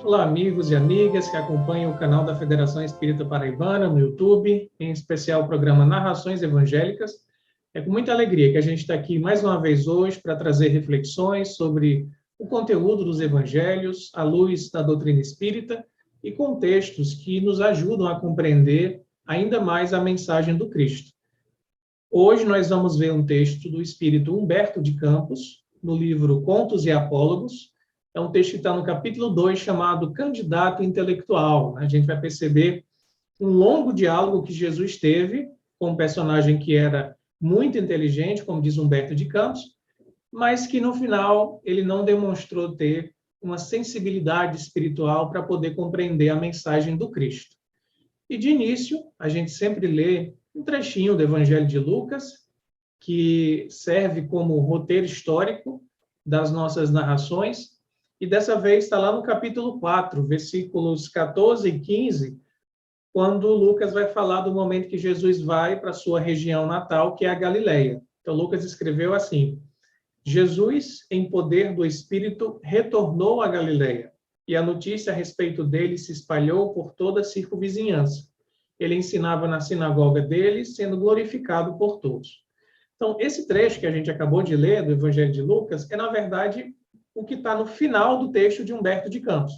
Olá, amigos e amigas que acompanham o canal da Federação Espírita Paraibana no YouTube, em especial o programa Narrações Evangélicas. É com muita alegria que a gente está aqui mais uma vez hoje para trazer reflexões sobre o conteúdo dos evangelhos à luz da doutrina espírita e contextos que nos ajudam a compreender ainda mais a mensagem do Cristo. Hoje nós vamos ver um texto do espírito Humberto de Campos, no livro Contos e Apólogos. É um texto que está no capítulo 2, chamado Candidato Intelectual. A gente vai perceber um longo diálogo que Jesus teve com um personagem que era muito inteligente, como diz Humberto de Campos, mas que no final ele não demonstrou ter uma sensibilidade espiritual para poder compreender a mensagem do Cristo. E de início, a gente sempre lê um trechinho do Evangelho de Lucas, que serve como roteiro histórico das nossas narrações, e dessa vez está lá no capítulo 4, versículos 14 e 15, quando Lucas vai falar do momento que Jesus vai para a sua região natal, que é a Galileia. Então, Lucas escreveu assim: Jesus, em poder do Espírito, retornou à Galileia, e a notícia a respeito dele se espalhou por toda a circunvizinhança. Ele ensinava na sinagoga dele, sendo glorificado por todos. Então, esse trecho que a gente acabou de ler do Evangelho de Lucas é, na verdade, o que está no final do texto de Humberto de Campos.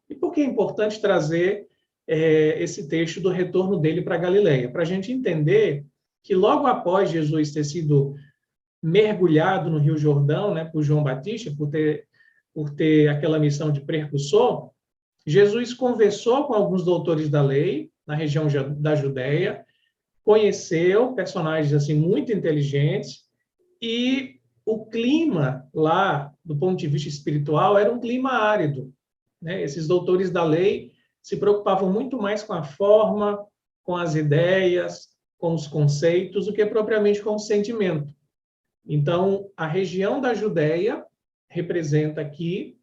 E por que é importante trazer esse texto do retorno dele para a Galileia? Para a gente entender que logo após Jesus ter sido mergulhado no Rio Jordão, né, por João Batista, por ter aquela missão de precursor, Jesus conversou com alguns doutores da lei na região da Judéia, conheceu personagens assim muito inteligentes, e o clima lá, do ponto de vista espiritual, era um clima árido, né? Esses doutores da lei se preocupavam muito mais com a forma, com as ideias, com os conceitos, do que propriamente com o sentimento. Então, a região da Judéia representa aqui,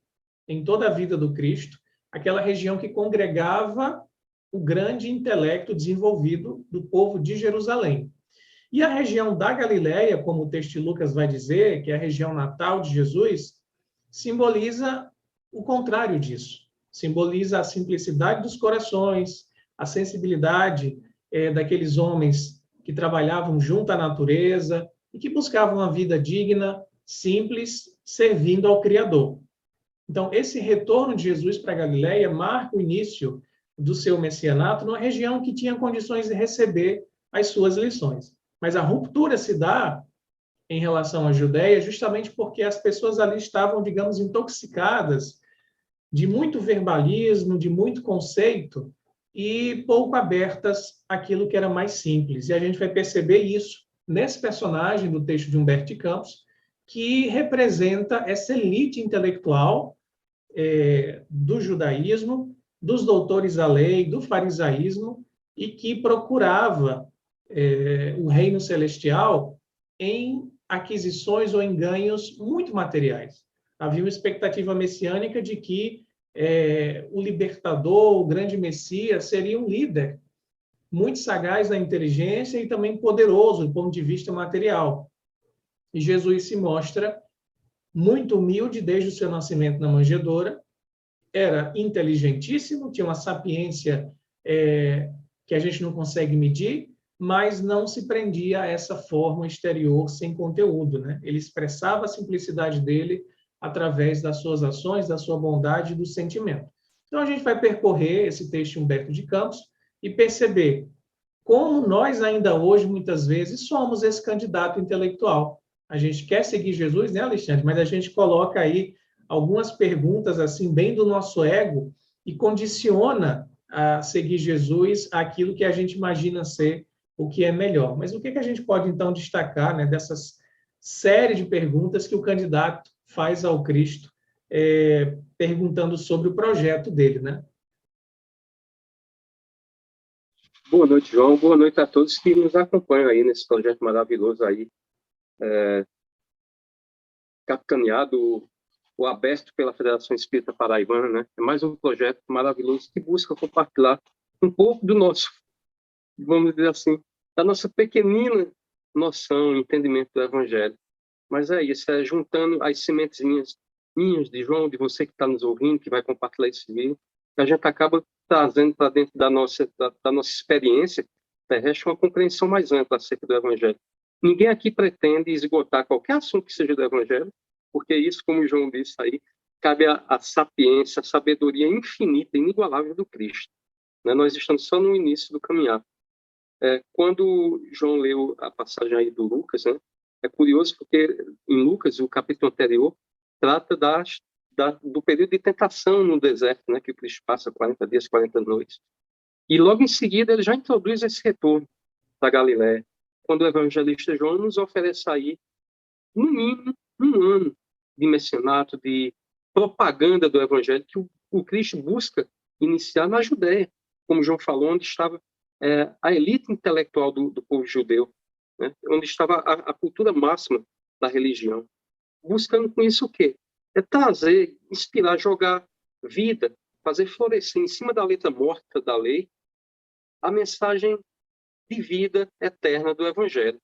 em toda a vida do Cristo, aquela região que congregava o grande intelecto desenvolvido do povo de Jerusalém. E a região da Galileia, como o texto de Lucas vai dizer, que é a região natal de Jesus, simboliza o contrário disso. Simboliza a simplicidade dos corações, a sensibilidade daqueles homens que trabalhavam junto à natureza e que buscavam uma vida digna, simples, servindo ao Criador. Então, esse retorno de Jesus para a Galileia marca o início do seu messianato numa região que tinha condições de receber as suas lições. Mas a ruptura se dá em relação à Judéia justamente porque as pessoas ali estavam, digamos, intoxicadas de muito verbalismo, de muito conceito e pouco abertas àquilo que era mais simples. E a gente vai perceber isso nesse personagem do texto de Humberto de Campos, que representa essa elite intelectual do judaísmo, dos doutores da lei, do farisaísmo, e que procurava o reino celestial em aquisições ou em ganhos muito materiais. Havia uma expectativa messiânica de que o libertador, o grande Messias, seria um líder muito sagaz na inteligência e também poderoso do ponto de vista material. E Jesus se mostra muito humilde desde o seu nascimento na manjedoura, era inteligentíssimo, tinha uma sapiência que a gente não consegue medir, mas não se prendia a essa forma exterior sem conteúdo, né? Ele expressava a simplicidade dele através das suas ações, da sua bondade e do sentimento. Então, a gente vai percorrer esse texto de Humberto de Campos e perceber como nós ainda hoje, muitas vezes, somos esse candidato intelectual. A gente quer seguir Jesus, né, Alexandre? Mas a gente coloca aí algumas perguntas, assim, bem do nosso ego e condiciona a seguir Jesus aquilo que a gente imagina ser o que é melhor. Mas o que a gente pode, então, destacar, né, dessas série de perguntas que o candidato faz ao Cristo, perguntando sobre o projeto dele, né? Boa noite, João. Boa noite a todos que nos acompanham aí nesse projeto maravilhoso aí, capitaneado ou aberto pela Federação Espírita Paraibana, né? É mais um projeto maravilhoso que busca compartilhar um pouco do nosso, vamos dizer assim, da nossa pequenina noção, entendimento do Evangelho. Mas é isso, juntando as sementezinhas minhas, de João, de você que está nos ouvindo, que vai compartilhar esse vídeo, que a gente acaba trazendo para dentro da nossa experiência terrestre uma compreensão mais ampla acerca do Evangelho. Ninguém aqui pretende esgotar qualquer assunto que seja do Evangelho, porque isso, como o João disse aí, cabe à sapiência, à sabedoria infinita, inigualável do Cristo. Né? Nós estamos só no início do caminhar. Quando João leu a passagem aí do Lucas, né, é curioso porque em Lucas, o capítulo anterior, trata do período de tentação no deserto, né, que o Cristo passa 40 dias, 40 noites. E logo em seguida ele já introduz esse retorno da Galiléia, quando o evangelista João nos oferece aí, no mínimo, um ano de mecenato, de propaganda do evangelho que o Cristo busca iniciar na Judéia, como João falou, onde estava a elite intelectual do povo judeu, né? Onde estava a cultura máxima da religião. Buscando com isso o quê? Trazer, inspirar, jogar vida, fazer florescer em cima da letra morta da lei a mensagem de vida eterna do Evangelho.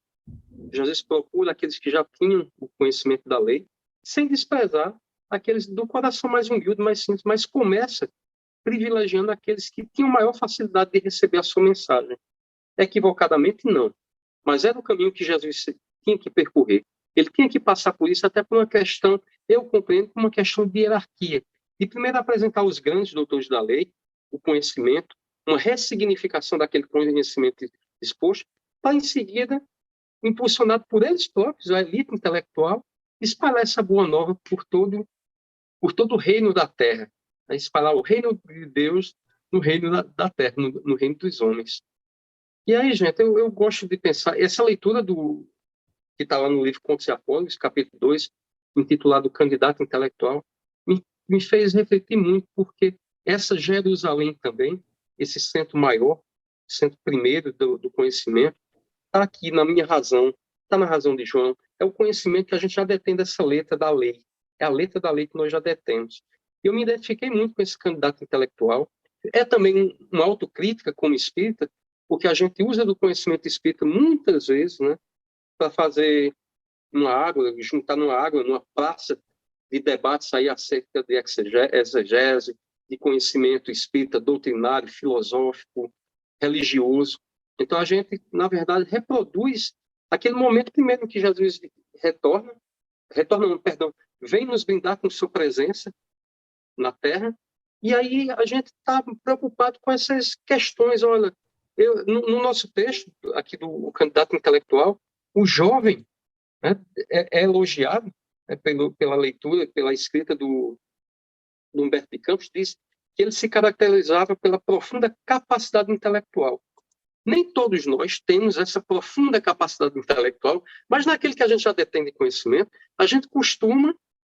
Jesus procura aqueles que já tinham o conhecimento da lei, sem desprezar aqueles do coração mais humilde, mais simples, mas começa privilegiando aqueles que tinham maior facilidade de receber a sua mensagem. Equivocadamente, não. Mas era o caminho que Jesus tinha que percorrer. Ele tinha que passar por isso, até por uma questão, eu compreendo, como uma questão de hierarquia. De primeiro apresentar os grandes doutores da lei, o conhecimento, uma ressignificação daquele conhecimento exposto, para em seguida, impulsionado por eles próprios, a elite intelectual, espalhar essa boa nova por todo o reino da terra. Espalhar o reino de Deus no reino da terra, no reino dos homens. E aí, gente, eu gosto de pensar, essa leitura que está lá no livro Contos e Apólogos, capítulo 2, intitulado Candidato Intelectual, me fez refletir muito, porque essa Jerusalém também, esse centro maior, centro primeiro do conhecimento, está aqui na minha razão, está na razão de João, é o conhecimento que a gente já detém dessa letra da lei, é a letra da lei que nós já detemos. Eu me identifiquei muito com esse candidato intelectual, é também uma autocrítica como espírita, porque a gente usa do conhecimento espírita muitas vezes, né, para fazer uma água, juntar numa água, numa praça de debates aí acerca de exegese, de conhecimento espírita, doutrinário, filosófico, religioso. Então a gente, na verdade, reproduz aquele momento primeiro que Jesus vem nos brindar com sua presença na Terra, e aí a gente está preocupado com essas questões. Olha, no nosso texto aqui do candidato intelectual, o jovem, né, é elogiado, né, pela leitura, pela escrita do Humberto de Campos, diz que ele se caracterizava pela profunda capacidade intelectual. Nem todos nós temos essa profunda capacidade intelectual, mas naquele que a gente já detém de conhecimento, a gente costuma,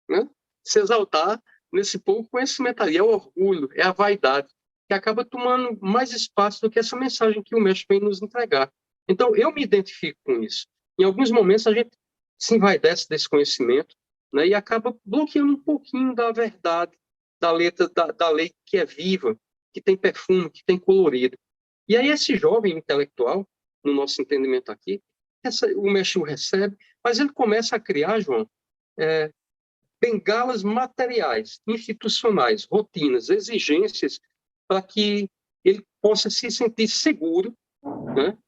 né, se exaltar nesse pouco conhecimento aí. É o orgulho, é a vaidade, que acaba tomando mais espaço do que essa mensagem que o mestre vem nos entregar. Então, eu me identifico com isso. Em alguns momentos, a gente se envaidece desse conhecimento, né, e acaba bloqueando um pouquinho da verdade, da letra da lei que é viva, que tem perfume, que tem colorido. E aí esse jovem intelectual, no nosso entendimento aqui, o mestre o recebe, mas ele começa a criar, João, bengalas materiais, institucionais, rotinas, exigências, para que ele possa se sentir seguro, né,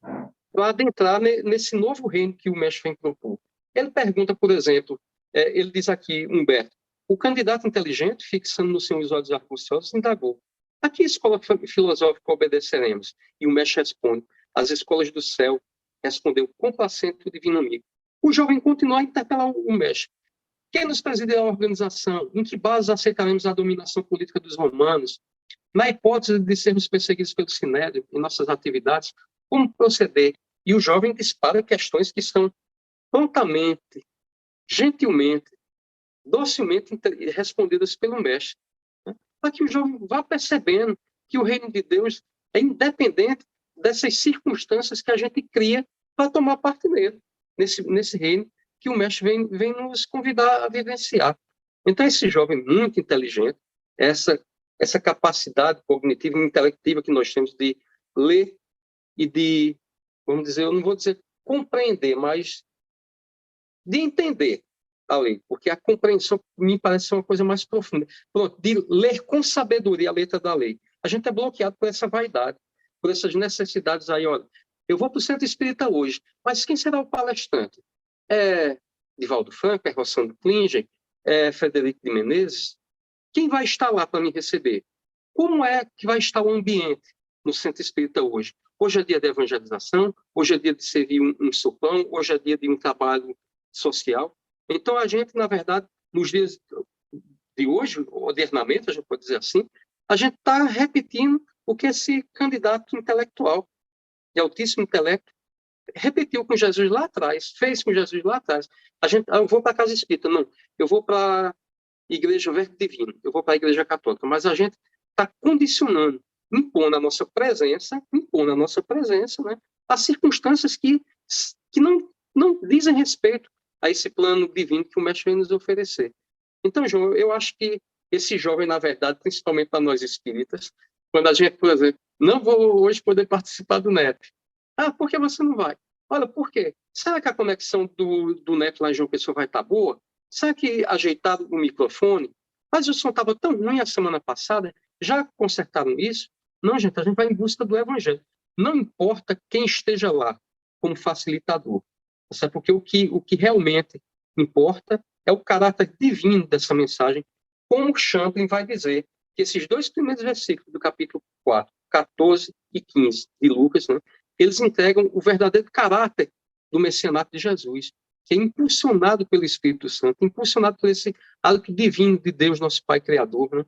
para adentrar nesse novo reino que o mestre vem propor. Ele pergunta, por exemplo, ele diz aqui, Humberto, o candidato inteligente, fixando no Senhor os olhos arguciosos, indagou: a que escola filosófica obedeceremos? E o mestre responde: as escolas do céu. Respondeu complacente o divino amigo. O jovem continua a interpelar o mestre: quem nos presidirá a organização? Em que bases aceitaremos a dominação política dos romanos? Na hipótese de sermos perseguidos pelo Sinédrio em nossas atividades, como proceder? E o jovem dispara questões que são prontamente, gentilmente, docilmente respondidas pelo mestre, né? Para que o jovem vá percebendo que o reino de Deus é independente dessas circunstâncias que a gente cria para tomar parte nele, nesse reino que o mestre vem nos convidar a vivenciar. Então, esse jovem muito inteligente, essa capacidade cognitiva e intelectiva que nós temos de ler e de, vamos dizer, eu não vou dizer compreender, mas de entender a lei, porque a compreensão me parece ser uma coisa mais profunda. Pronto, de ler com sabedoria a letra da lei. A gente é bloqueado por essa vaidade, por essas necessidades aí. Olha, eu vou para o centro espírita hoje, mas quem será o palestrante? É Divaldo Franco, é Rossandro Klinger, é Frederico de Menezes? Quem vai estar lá para me receber? Como é que vai estar o ambiente no centro espírita hoje? Hoje é dia de evangelização, hoje é dia de servir um sopão, hoje é dia de um trabalho social. Então, a gente, na verdade, nos dias de hoje, modernamente, a gente pode dizer assim, a gente está repetindo o que esse candidato intelectual, de altíssimo intelecto, repetiu com Jesus lá atrás, fez com Jesus lá atrás. Eu vou para a casa espírita, não, eu vou para a Igreja Verbo Divino, eu vou para a Igreja Católica, mas a gente está condicionando, impondo a nossa presença, né, as circunstâncias que não dizem respeito a esse plano divino que o Mestre vem nos oferecer. Então, João, eu acho que esse jovem, na verdade, principalmente para nós espíritas, quando a gente, por exemplo, não vou hoje poder participar do NEP. Ah, por que você não vai? Olha, por quê? Será que a conexão do NEP lá em João Pessoa vai estar boa? Será que ajeitaram o microfone? Mas o som estava tão ruim a semana passada, já consertaram isso? Não, gente, a gente vai em busca do Evangelho. Não importa quem esteja lá como facilitador, sabe? Porque o que realmente importa é o caráter divino dessa mensagem, como Champlin vai dizer que esses 2 primeiros versículos do capítulo 4, 14 e 15 de Lucas, né, eles entregam o verdadeiro caráter do messianato de Jesus, que é impulsionado pelo Espírito Santo, impulsionado por esse hálito divino de Deus, nosso Pai Criador, né,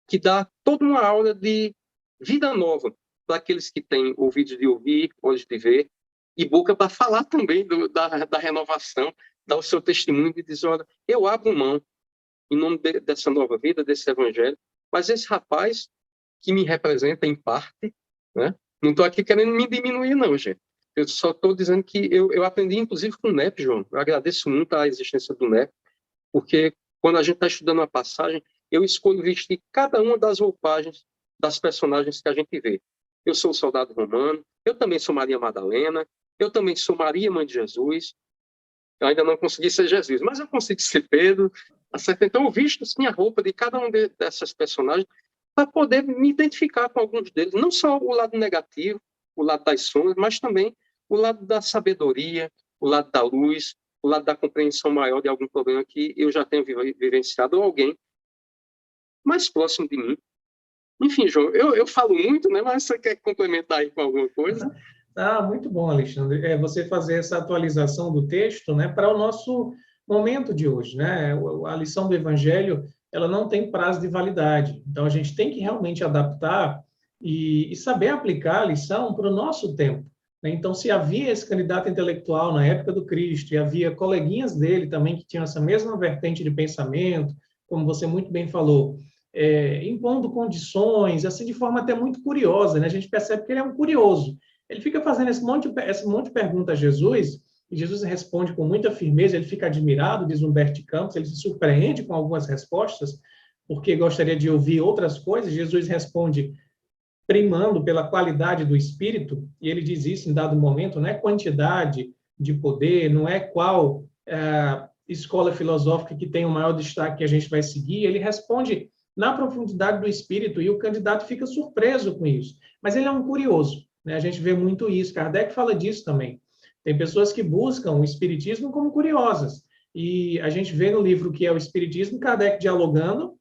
que dá toda uma aura de vida nova para aqueles que têm ouvidos de ouvir, olhos de ver, e boca para falar também da renovação, dar o seu testemunho e dizer, olha, eu abro mão em nome dessa nova vida, desse evangelho, mas esse rapaz que me representa em parte, né, não estou aqui querendo me diminuir não, gente. Eu só estou dizendo que eu aprendi, inclusive, com o NEP, João. Eu agradeço muito a existência do NEP, porque quando a gente está estudando uma passagem, eu escolho vestir cada uma das roupagens das personagens que a gente vê. Eu sou o soldado romano, eu também sou Maria Madalena, eu também sou Maria, mãe de Jesus. Eu ainda não consegui ser Jesus, mas eu consigo ser Pedro. Tá certo? Então, eu visto assim, a roupa de cada um dessas personagens para poder me identificar com alguns deles. Não só o lado negativo, o lado das sombras, mas também o lado da sabedoria, o lado da luz, o lado da compreensão maior de algum problema que eu já tenho vivenciado ou alguém mais próximo de mim. Enfim, João, eu falo muito, né? Mas você quer complementar aí com alguma coisa? Ah, muito bom, Alexandre. Você fazer essa atualização do texto, né, para o nosso momento de hoje, né? A lição do Evangelho, ela não tem prazo de validade. Então, a gente tem que realmente adaptar e saber aplicar a lição para o nosso tempo, né? Então, se havia esse candidato intelectual na época do Cristo e havia coleguinhas dele também que tinham essa mesma vertente de pensamento, como você muito bem falou, impondo condições, assim, de forma até muito curiosa, né? A gente percebe que ele é um curioso. Ele fica fazendo esse monte de pergunta a Jesus, e Jesus responde com muita firmeza, ele fica admirado, diz Humberto Campos, ele se surpreende com algumas respostas, porque gostaria de ouvir outras coisas. Jesus responde primando pela qualidade do espírito, e ele diz isso em dado momento, não é quantidade de poder, não é qual escola filosófica que tem o maior destaque que a gente vai seguir, ele responde na profundidade do espírito, e o candidato fica surpreso com isso. Mas ele é um curioso, né? A gente vê muito isso, Kardec fala disso também. Tem pessoas que buscam o espiritismo como curiosas, e a gente vê no livro que é o Espiritismo, Kardec dialogando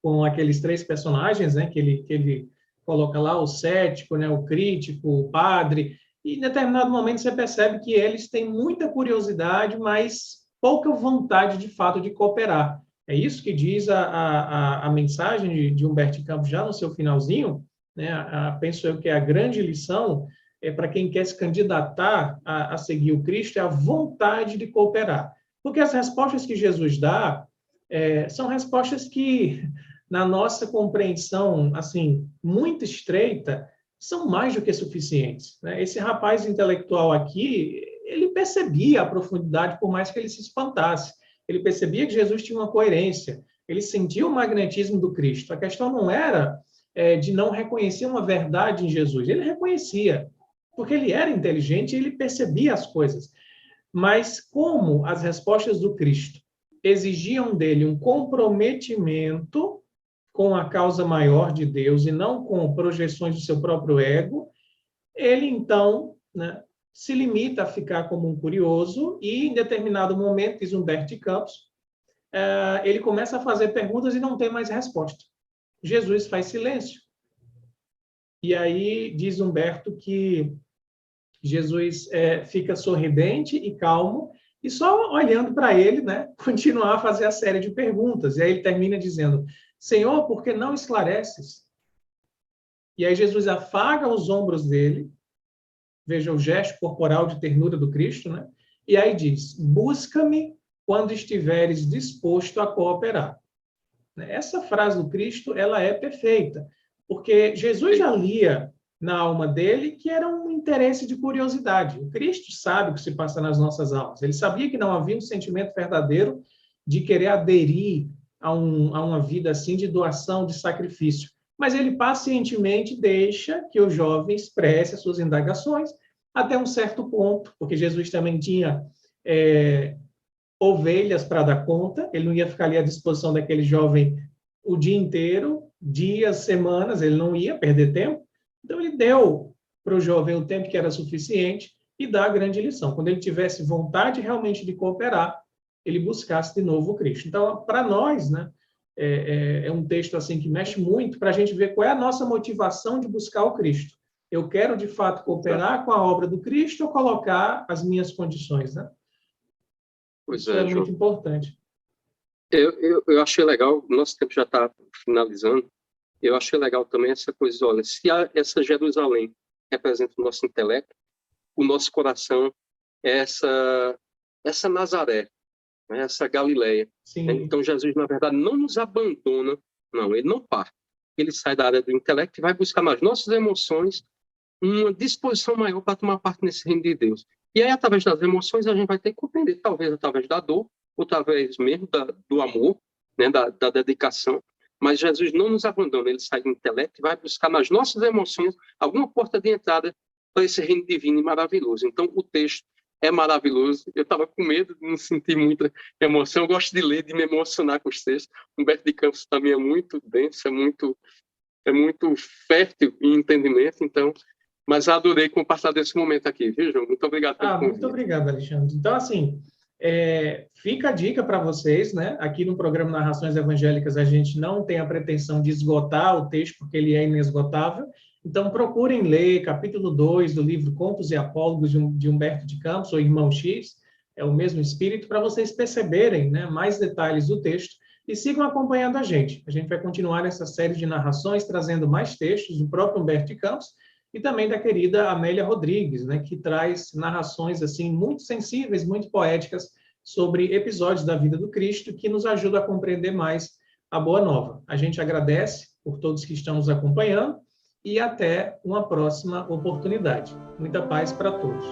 com aqueles 3 personagens, né, que ele coloca lá, o cético, né, o crítico, o padre, e em determinado momento você percebe que eles têm muita curiosidade, mas pouca vontade, de fato, de cooperar. É isso que diz a mensagem de Humberto Campos já no seu finalzinho, né? Penso eu que a grande lição para quem quer se candidatar a seguir o Cristo é a vontade de cooperar. Porque as respostas que Jesus dá são respostas que, na nossa compreensão assim muito estreita, são mais do que suficientes, né? Esse rapaz intelectual aqui, ele percebia a profundidade, por mais que ele se espantasse. Ele percebia que Jesus tinha uma coerência, ele sentia o magnetismo do Cristo. A questão não era de não reconhecer uma verdade em Jesus, ele reconhecia, porque ele era inteligente e ele percebia as coisas. Mas como as respostas do Cristo exigiam dele um comprometimento com a causa maior de Deus e não com projeções do seu próprio ego, ele, então, né, se limita a ficar como um curioso e, em determinado momento, diz Humberto de Campos, ele começa a fazer perguntas e não tem mais resposta. Jesus faz silêncio. E aí diz Humberto que Jesus fica sorridente e calmo e só olhando para ele, né, continuar a fazer a série de perguntas. E aí ele termina dizendo, Senhor, por que não esclareces? E aí Jesus afaga os ombros dele, veja o gesto corporal de ternura do Cristo, né? E aí diz, busca-me quando estiveres disposto a cooperar. Essa frase do Cristo, ela é perfeita, porque Jesus já lia na alma dele que era um interesse de curiosidade. O Cristo sabe o que se passa nas nossas almas. Ele sabia que não havia um sentimento verdadeiro de querer aderir a uma vida assim de doação, de sacrifício. Mas ele pacientemente deixa que o jovem expresse as suas indagações até um certo ponto, porque Jesus também tinha ovelhas para dar conta, ele não ia ficar ali à disposição daquele jovem o dia inteiro, dias, semanas, ele não ia perder tempo. Então, ele deu para o jovem o tempo que era suficiente e dá a grande lição. Quando ele tivesse vontade realmente de cooperar, ele buscasse de novo o Cristo. Então, para nós, né, é um texto assim que mexe muito para a gente ver qual é a nossa motivação de buscar o Cristo. Eu quero, de fato, cooperar com a obra do Cristo ou colocar as minhas condições, né? Isso é muito importante. Eu achei legal, nosso tempo já está finalizando, eu achei legal também essa coisa, olha, se essa Jerusalém representa o nosso intelecto, o nosso coração é essa Nazaré, né, essa Galileia. Sim. Então Jesus, na verdade, não nos abandona, não, ele não parte. Ele sai da área do intelecto e vai buscar nas nossas emoções uma disposição maior para tomar parte nesse reino de Deus. E aí, através das emoções, a gente vai ter que compreender, talvez através da dor, ou talvez mesmo do amor, né, da dedicação. Mas Jesus não nos abandona, ele sai do intelecto e vai buscar nas nossas emoções alguma porta de entrada para esse reino divino e maravilhoso. Então, o texto é maravilhoso. Eu estava com medo de não sentir muita emoção. Eu gosto de ler, de me emocionar com os textos. Humberto de Campos também é muito denso, é muito fértil em entendimento. Então, mas adorei compartilhar desse momento aqui, viu, João? Muito obrigado pelo convite. Muito obrigado, Alexandre. Então, assim, fica a dica para vocês, né? Aqui no programa Narrações Evangélicas, a gente não tem a pretensão de esgotar o texto, porque ele é inesgotável. Então, procurem ler capítulo 2 do livro Contos e Apólogos de Humberto de Campos, ou Irmão X, é o mesmo espírito, para vocês perceberem, né, mais detalhes do texto e sigam acompanhando a gente. A gente vai continuar nessa série de narrações, trazendo mais textos do próprio Humberto de Campos, e também da querida Amélia Rodrigues, né, que traz narrações assim muito sensíveis, muito poéticas sobre episódios da vida do Cristo que nos ajudam a compreender mais a Boa Nova. A gente agradece por todos que estão nos acompanhando e até uma próxima oportunidade. Muita paz para todos.